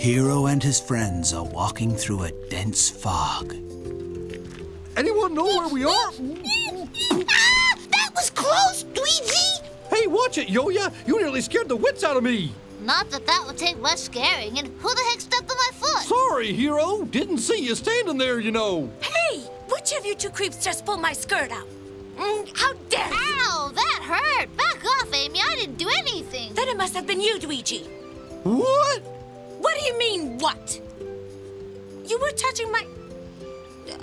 Hero and his friends are walking through a dense fog. Anyone know where we are? Ah! That was close, Dweezy! Hey, watch it, Yo-Ya! You nearly scared the wits out of me! Not that that would take much scaring, and who the heck stepped on my foot? Sorry, Hero! Didn't see you standing there, you know! Hey! Which of you two creeps just pulled my skirt out? How dare you! Ow! That hurt! Back off, Amy! I didn't do anything! Then it must have been you, Dweezy. What? What do you mean, what? You were touching my...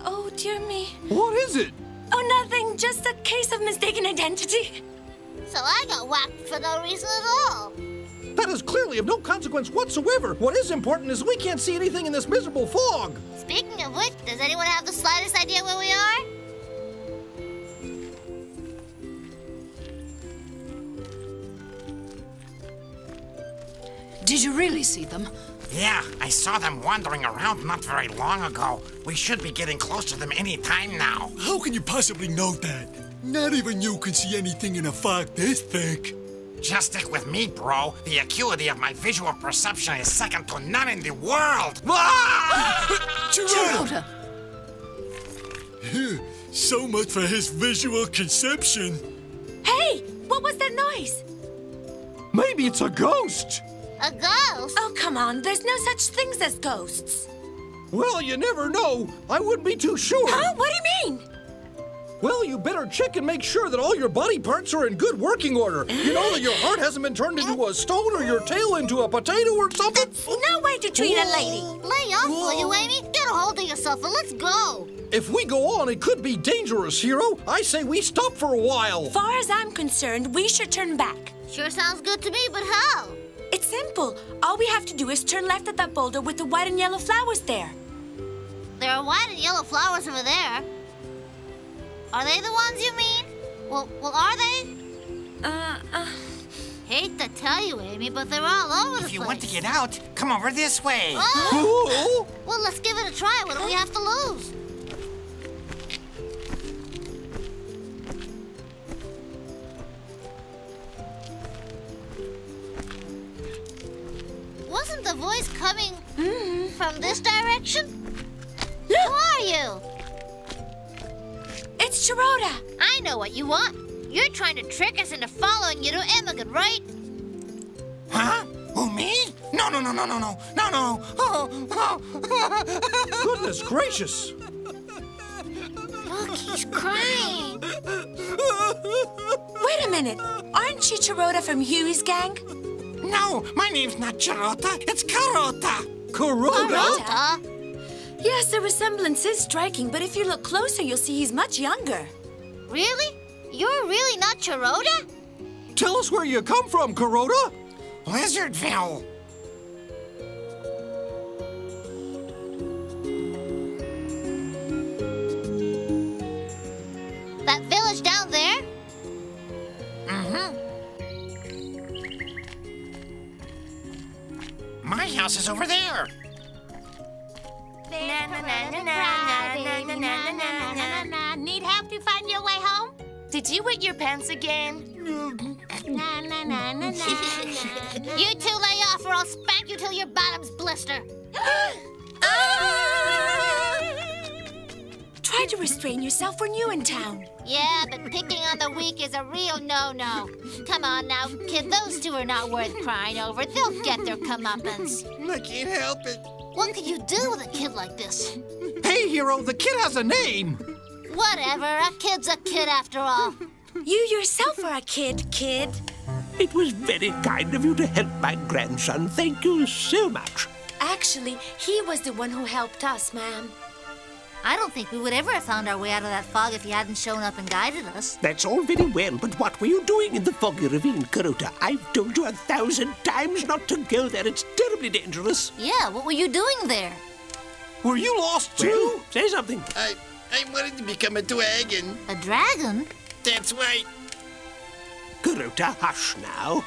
Oh, dear me. What is it? Oh, nothing. Just a case of mistaken identity. So I got whacked for no reason at all. That is clearly of no consequence whatsoever. What is important is we can't see anything in this miserable fog. Speaking of which, does anyone have the slightest idea where we are? Did you really see them? Yeah, I saw them wandering around not very long ago. We should be getting close to them any time now. How can you possibly know that? Not even you can see anything in a fog this thick. Just stick with me, bro. The acuity of my visual perception is second to none in the world. Geralda! So much for his visual conception. Hey! What was that noise? Maybe it's a ghost. A ghost? Oh, come on. There's no such things as ghosts. Well, you never know. I wouldn't be too sure. Huh? What do you mean? Well, you better check and make sure that all your body parts are in good working order. You know that your heart hasn't been turned into a stone or your tail into a potato or something? That's no way to treat a lady. Lay off, will you, Amy? Get a hold of yourself and let's go. If we go on, it could be dangerous, Hero. I say we stop for a while. Far as I'm concerned, we should turn back. Sure sounds good to me, but how? It's simple. All we have to do is turn left at that boulder with the white and yellow flowers there. There are white and yellow flowers over there. Are they the ones you mean? Well, are they? Hate to tell you, Amy, but they're all over the place. If you want to get out, come over this way. Oh! Well, let's give it a try. What do we have to lose? Wasn't the voice coming from this direction? Who are you? It's Geralda. I know what you want. You're trying to trick us into following you to Imogen, right? Huh? Who, me? No. Oh. Goodness gracious. Look, he's crying. Wait a minute. Aren't you Geralda from Huey's gang? No, my name's not Charota, it's Carota. Carota? Yes, the resemblance is striking, but if you look closer, you'll see he's much younger. Really? You're really not Charota? Tell us where you come from, Carota. Lizardville. That village down there? My house is over there. Need help to find your way home? Did you wet your pants again? You two lay off or I'll spank you till your bottoms blister. Try to restrain yourself. We're new in town. Yeah, but picking on the weak is a real no-no. Come on now, kid, those two are not worth crying over. They'll get their comeuppance. I can't help it. What could you do with a kid like this? Hey, Hero, the kid has a name. Whatever, a kid's a kid after all. You yourself are a kid. It was very kind of you to help my grandson. Thank you so much. Actually, he was the one who helped us, ma'am. I don't think we would ever have found our way out of that fog if he hadn't shown up and guided us. That's all very well, but what were you doing in the foggy ravine, Carota? I've told you 1,000 times not to go there. It's terribly dangerous. Yeah, what were you doing there? Were you lost too? Well, say something. I wanted to become a dragon. A dragon? That's right. Carota, hush now.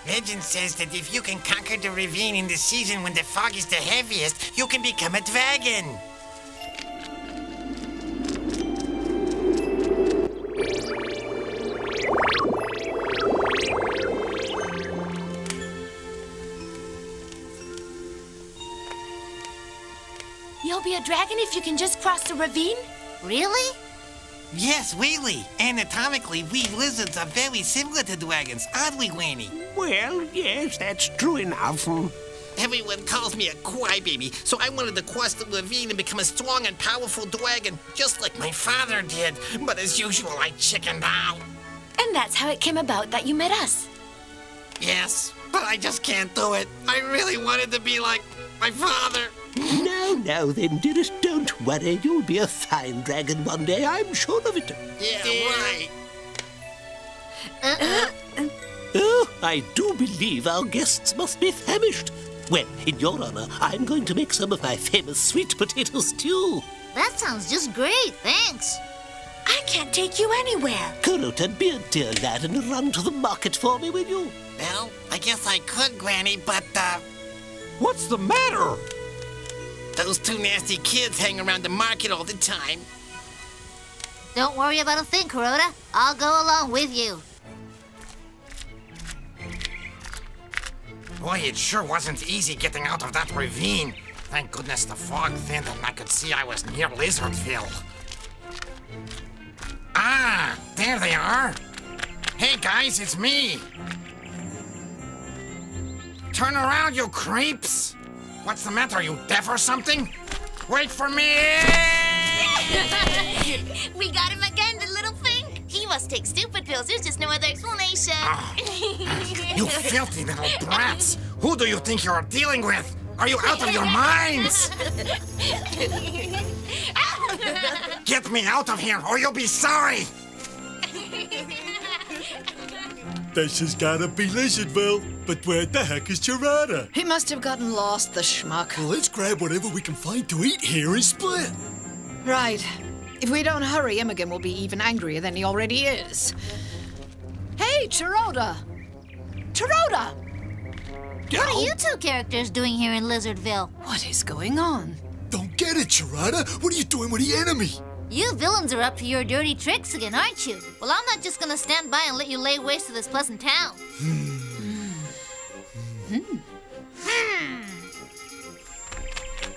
Legend says that if you can conquer the ravine in the season when the fog is the heaviest, you can become a dragon. You'll be a dragon if you can just cross the ravine? Really? Yes, really. Anatomically, we lizards are very similar to dragons, aren't we, Granny? Well, yes, that's true enough. Everyone calls me a crybaby, so I wanted to cross the ravine and become a strong and powerful dragon, just like my father did. But as usual, I chickened out. And that's how it came about that you met us. Yes, but I just can't do it. I really wanted to be like my father. Now then, dearest, don't worry. You'll be a fine dragon one day, I'm sure of it. Yeah, right. Oh, I do believe our guests must be famished. Well, in your honor, I'm going to make some of my famous sweet potato stew. That sounds just great, thanks. I can't take you anywhere. Carota, be a dear lad and run to the market for me, will you? Well, I guess I could, Granny, but, What's the matter? those two nasty kids hang around the market all the time. Don't worry about a thing, Carota. I'll go along with you. Boy, it sure wasn't easy getting out of that ravine. Thank goodness the fog thinned and I could see I was near Lizardville. Ah, there they are. Hey guys, it's me. Turn around, you creeps. What's the matter, you deaf or something? Wait for me! We got him again, the little thing. He must take stupid pills. There's just no other explanation. You filthy little brats! Who do you think you're dealing with? Are you out of your minds? Get me out of here or you'll be sorry! This has gotta be Lizardville. But where the heck is Charada? He must have gotten lost, the schmuck. Well, let's grab whatever we can find to eat here and split. Right. If we don't hurry, Imogen will be even angrier than he already is. Hey, Charada! Charada! What are you two characters doing here in Lizardville? What is going on? Don't get it, Charada. What are you doing with the enemy? You villains are up to your dirty tricks again, aren't you? Well, I'm not just gonna stand by and let you lay waste to this pleasant town.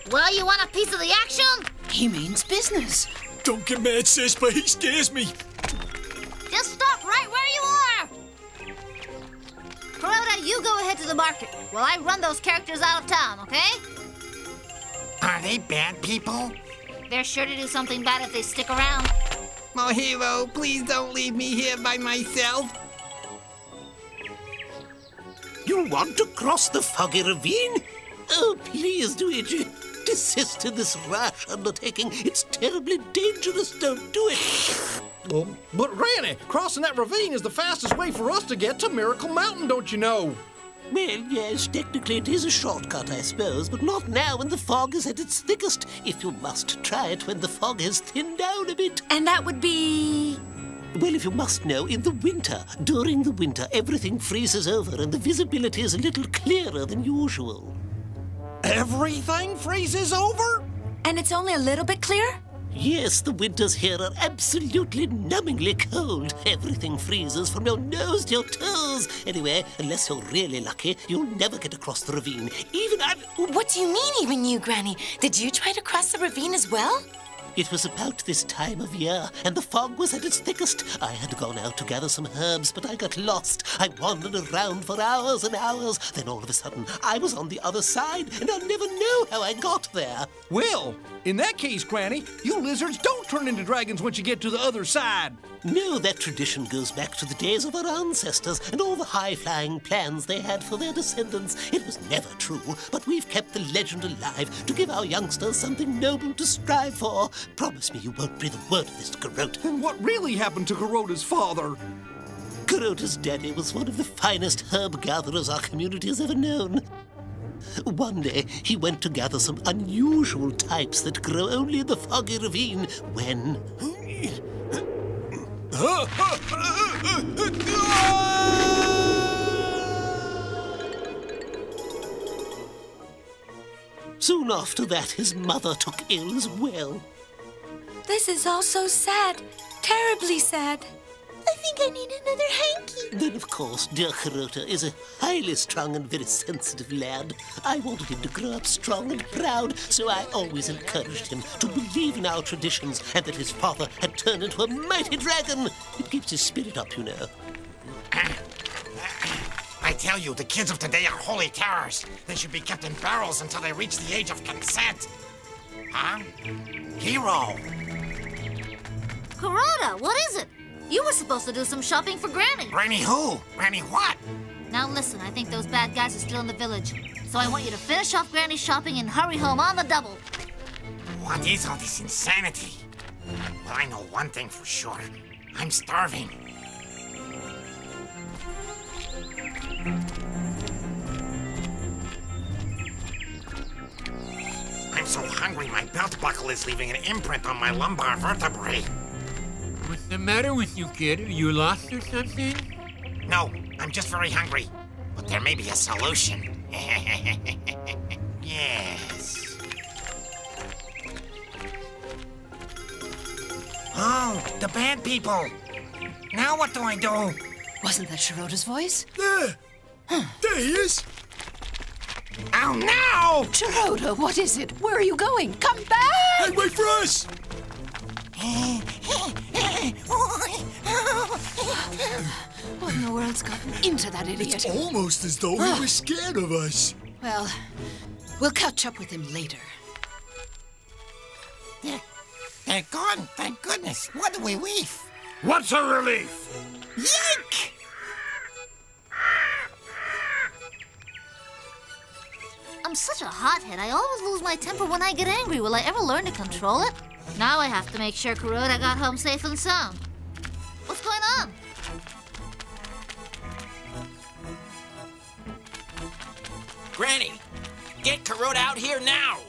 Well, you want a piece of the action? He means business. Don't get mad, sis, but he scares me. Just stop right where you are! Carota, you go ahead to the market while I run those characters out of town, okay? Are they bad people? They're sure to do something bad if they stick around. Oh, hero, please don't leave me here by myself. You want to cross the foggy ravine? Oh, please, Luigi. Desist in this rash undertaking. It's terribly dangerous. Don't do it. Well, but Granny, crossing that ravine is the fastest way for us to get to Miracle Mountain, don't you know? Well, yes, technically it is a shortcut, I suppose, but not now when the fog is at its thickest. If you must try it when the fog has thinned down a bit. And that would be... Well, if you must know, in the winter, during the winter, everything freezes over and the visibility is a little clearer than usual. Everything freezes over? And it's only a little bit clear? Yes, the winters here are absolutely numbingly cold. Everything freezes from your nose to your toes. Anyway, unless you're really lucky, you'll never get across the ravine. Even I... What do you mean, even you, Granny? Did you try to cross the ravine as well? It was about this time of year, and the fog was at its thickest. I had gone out to gather some herbs, but I got lost. I wandered around for hours and hours. Then all of a sudden, I was on the other side, and I'll never know how I got there. Well, in that case, Granny, you lizards don't turn into dragons once you get to the other side. No, that tradition goes back to the days of our ancestors and all the high-flying plans they had for their descendants. It was never true, but we've kept the legend alive to give our youngsters something noble to strive for. Promise me you won't breathe a word of this to Carota. And what really happened to Carota's father? Carota's daddy was one of the finest herb gatherers our community has ever known. One day, he went to gather some unusual types that grow only in the foggy ravine when... Soon after that, his mother took ill as well. This is all so sad. Terribly sad. I think I need another hanky. Then, of course, dear Carota is a highly strung and very sensitive lad. I wanted him to grow up strong and proud, so I always encouraged him to believe in our traditions and that his father had turned into a mighty dragon. It keeps his spirit up, you know. I tell you, the kids of today are holy terrors. They should be kept in barrels until they reach the age of consent. Huh? Hero! Carota, what is it? You were supposed to do some shopping for Granny. Granny who? Granny what? Now listen, I think those bad guys are still in the village. So I want you to finish off Granny's shopping and hurry home on the double. What is all this insanity? Well, I know one thing for sure. I'm starving. I'm so hungry my belt buckle is leaving an imprint on my lumbar vertebrae. What's the matter with you, kid? Are you lost or something? No, I'm just very hungry. But there may be a solution. Yes. Oh, the bad people. Now what do I do? Wasn't that Chirota's voice? There! There he is! Oh, no! Chirota, what is it? Where are you going? Come back! Hey, wait for us! What in the world's gotten into that idiot? It's almost as though he was scared of us. Well, we'll catch up with him later. They're gone, thank goodness. What a relief. What's a relief? Yike! I'm such a hothead. I always lose my temper when I get angry. Will I ever learn to control it? Now I have to make sure Carota got home safe and sound. What's going on? Granny, get Carota out here now!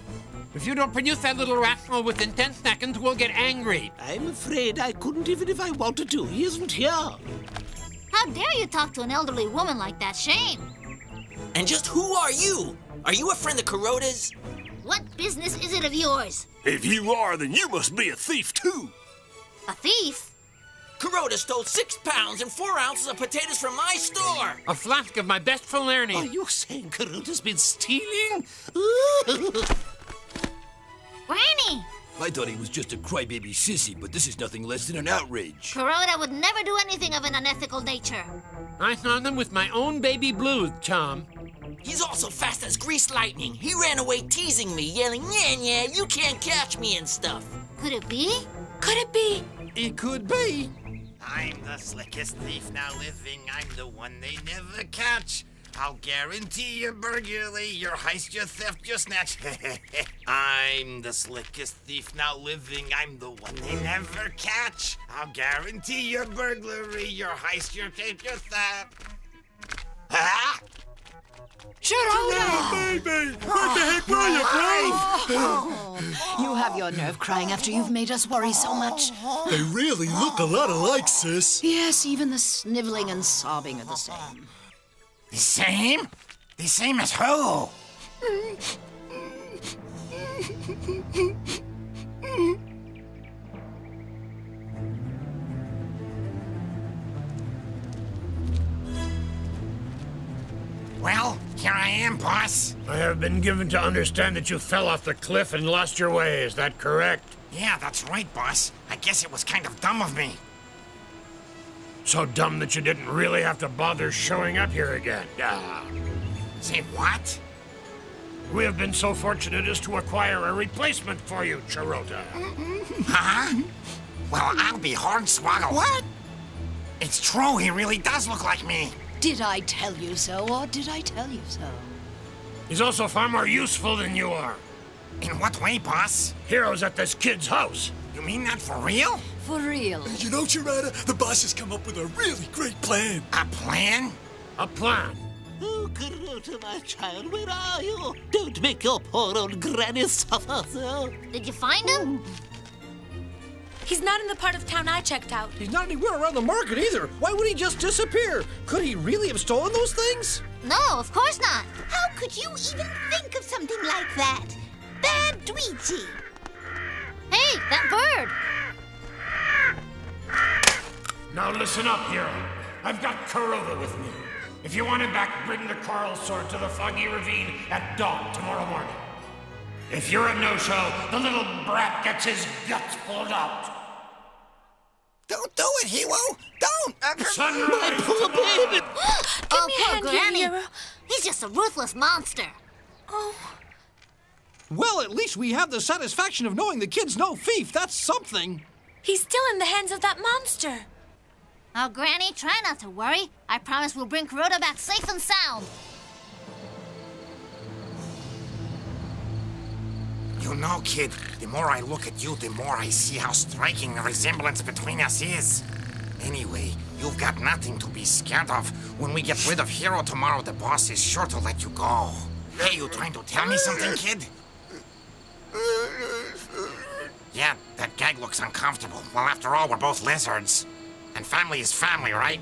If you don't produce that little rascal within 10 seconds, we'll get angry. I'm afraid I couldn't even if I wanted to. He isn't here. How dare you talk to an elderly woman like that? Shame. And just who are you? Are you a friend of Carota's? What business is it of yours? If you are, then you must be a thief, too. A thief? Carota stole 6 pounds and 4 ounces of potatoes from my store. A flask of my best Falerni. Are you saying Carota's been stealing? Granny! I thought he was just a crybaby sissy, but this is nothing less than an outrage. Carota would never do anything of an unethical nature. I saw them with my own baby blues, chum. He's also fast as greased lightning. He ran away teasing me, yelling, yeah, you can't catch me and stuff. Could it be? Could it be? It could be. I'm the slickest thief now living. I'm the one they never catch. I'll guarantee your burglary, your heist, your theft, your snatch. I'm the slickest thief now living. I'm the one they never catch. I'll guarantee your burglary, your heist, your tape, your theft. Ah! Chirota! Baby! What the heck were you, bro? You have your nerve crying after you've made us worry so much. They really look a lot alike, sis. Yes, even the sniveling and sobbing are the same. The same? The same as who? Well, here I am, boss. I have been given to understand that you fell off the cliff and lost your way. Is that correct? Yeah, that's right, boss. I guess it was kind of dumb of me. So dumb that you didn't really have to bother showing up here again. Say what? We have been so fortunate as to acquire a replacement for you, Chirota. Huh? Well, I'll be hornswoggled. What? It's true, he really does look like me. Did I tell you so, or did I tell you so? He's also far more useful than you are. In what way, boss? Hero's at this kid's house. You mean that for real? For real. You know, Chirota, the boss has come up with a really great plan. A plan? A plan? Oh, Carota, my child, where are you? Don't make your poor old granny suffer so. Did you find him? He's not in the part of town I checked out. He's not anywhere around the market either. Why would he just disappear? Could he really have stolen those things? No, of course not. How could you even think of something like that? Bad Dweetie. Hey, that bird! Now listen up, hero. I've got Kuroda with me. If you want him back, bring the coral sword to the Foggy Ravine at dawn tomorrow morning. If you're a no-show, the little brat gets his guts pulled out. Don't do it, Hero! Don't! Sunrise! My poor baby! Oh, me a poor hand here, Granny. Hero. He's just a ruthless monster. Oh, Well, at least we have the satisfaction of knowing the kid's no thief. That's something. he's still in the hands of that monster. Oh, Granny, try not to worry. I promise we'll bring Kuroda back safe and sound. You know, kid, the more I look at you, the more I see how striking the resemblance between us is. Anyway, you've got nothing to be scared of. When we get rid of Hero tomorrow, the boss is sure to let you go. Hey, you trying to tell me something, kid? Yeah, that gag looks uncomfortable. Well, after all, we're both lizards. And family is family, right?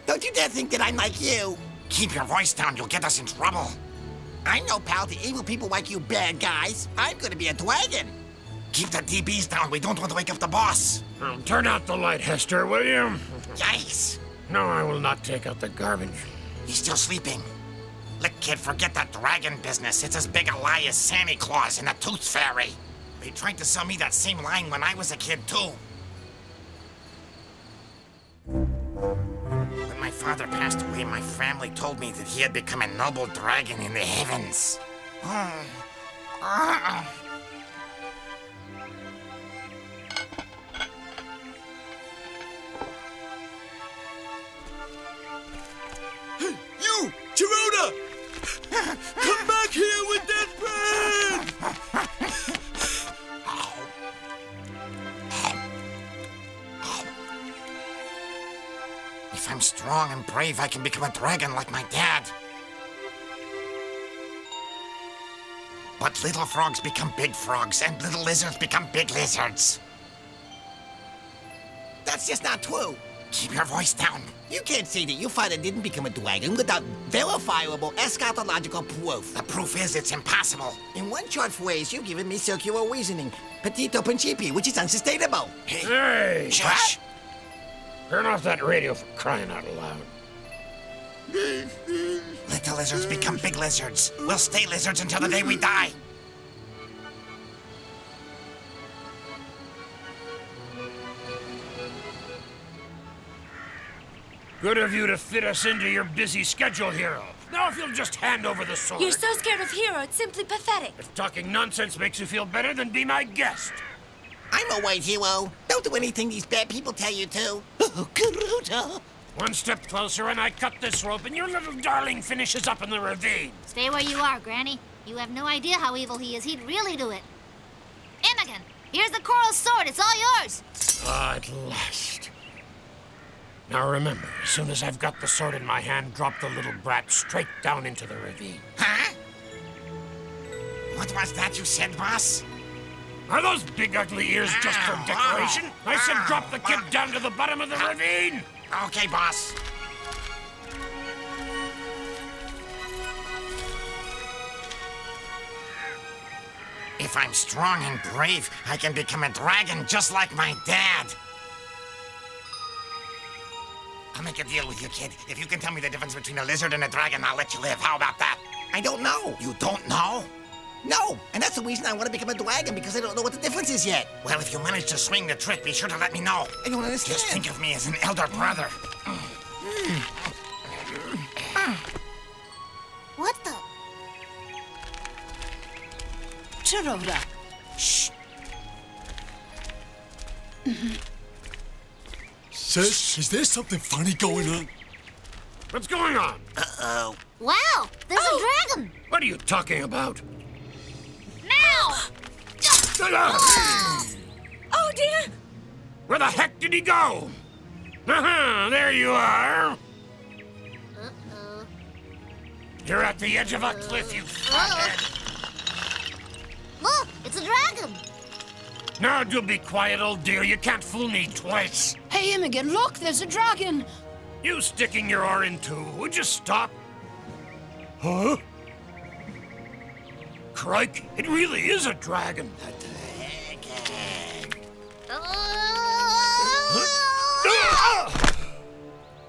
Don't you dare think that I'm like you. Keep your voice down, you'll get us in trouble. I'm no pal to evil people like you bad guys. I'm gonna be a dragon. Keep the DBs down, we don't want to wake up the boss. Turn out the light, Hester, will you? Yikes! No, I will not take out the garbage. He's still sleeping. Look, kid, forget that dragon business. It's as big a lie as Santa Claus and the Tooth Fairy. They tried to sell me that same line when I was a kid, too. When my father passed away, my family told me that he had become a noble dragon in the heavens. You, Kuroda! Come back here with that pen! If I'm strong and brave, I can become a dragon like my dad. But little frogs become big frogs, and little lizards become big lizards. That's just not true. Keep your voice down. You can't say that your father didn't become a dragon without verifiable eschatological proof. The proof is it's impossible. In one short phrase, you've given me circular reasoning. Petito principii, which is unsustainable. Hey! Shush! Turn off that radio for crying out loud. Little lizards become big lizards. We'll stay lizards until the day we die. Good of you to fit us into your busy schedule, Hero. Now if you'll just hand over the sword. You're so scared of Hero, it's simply pathetic. If talking nonsense makes you feel better, then be my guest. I'm a white hero. Don't do anything these bad people tell you to. Oh, Kuroda! One step closer and I cut this rope and your little darling finishes up in the ravine. Stay where you are, Granny. You have no idea how evil he is. He'd really do it. Imogen, here's the coral sword. It's all yours. Ah, at last. Now remember, as soon as I've got the sword in my hand, drop the little brat straight down into the ravine. Huh? What was that you said, boss? Are those big ugly ears just for decoration? I said drop the kid down to the bottom of the ravine! Okay, boss. If I'm strong and brave, I can become a dragon just like my dad. I'll make a deal with you, kid. If you can tell me the difference between a lizard and a dragon, I'll let you live. How about that? I don't know. You don't know? No, and that's the reason I want to become a dragon, because I don't know what the difference is yet. Well, if you manage to swing the trick, be sure to let me know. I don't understand. Just think of me as an elder brother. What the? Kuroda. Shh. Sis, is there something funny going on? What's going on? Uh-oh. Wow, there's a dragon. What are you talking about? Now! Oh, dear! Where the heck did he go? There you are. Uh-oh. You're at the edge of a cliff, you fathead. Look, it's a dragon. Now do be quiet, old dear. You can't fool me twice. Hey, Imogen, look, there's a dragon. You sticking your oar in too. Would you stop? Huh? Crike, it really is a dragon.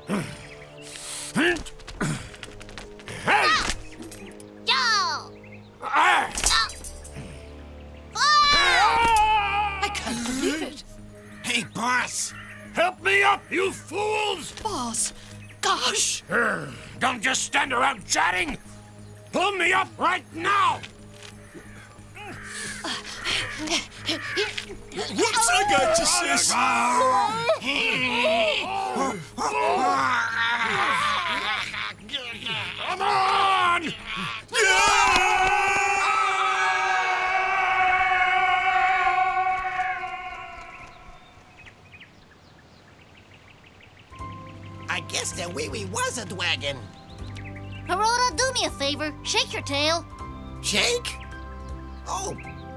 Hey! Yo! Ah! I can't believe it. Hey, boss! Help me up, you fools! Boss, gosh! Don't just stand around chatting! Pull me up right now! Whoops, I got you, sis. Come on! I guess that Wee-Wee was a dragon. Kuroda, do me a favor. Shake your tail. Shake? Oh,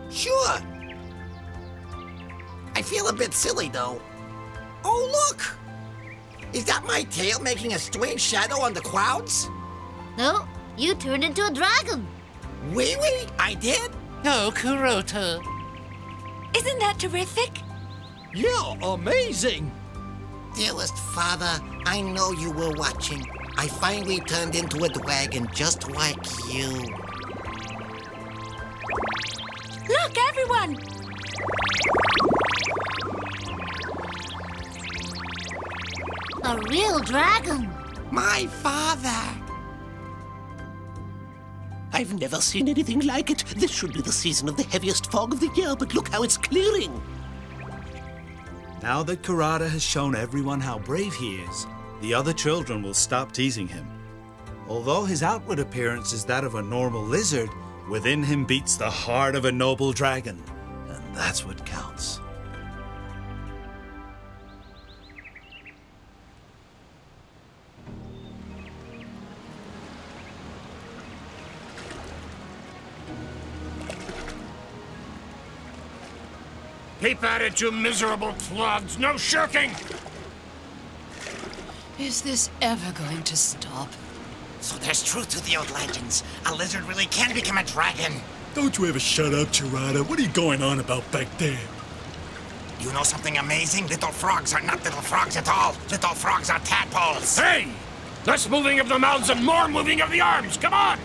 sure. I feel a bit silly, though. Oh, look! Is that my tail making a strange shadow on the clouds? No, you turned into a dragon. Wee-Wee? I did? Oh, Kuroda. Isn't that terrific? Yeah, amazing. Dearest father, I know you were watching. I finally turned into a dragon just like you. Look, everyone! A real dragon. My father! I've never seen anything like it. This should be the season of the heaviest fog of the year, but look how it's clearing. Now that Kuroda has shown everyone how brave he is, the other children will stop teasing him. Although his outward appearance is that of a normal lizard, within him beats the heart of a noble dragon. And that's what counts. Keep at it, you miserable clods! No shirking! Is this ever going to stop? So there's truth to the old legends. A lizard really can become a dragon. Don't you ever shut up, Kuroda. What are you going on about back there? You know something amazing? Little frogs are not little frogs at all. Little frogs are tadpoles. Hey! Less moving of the mouths and more moving of the arms! Come on!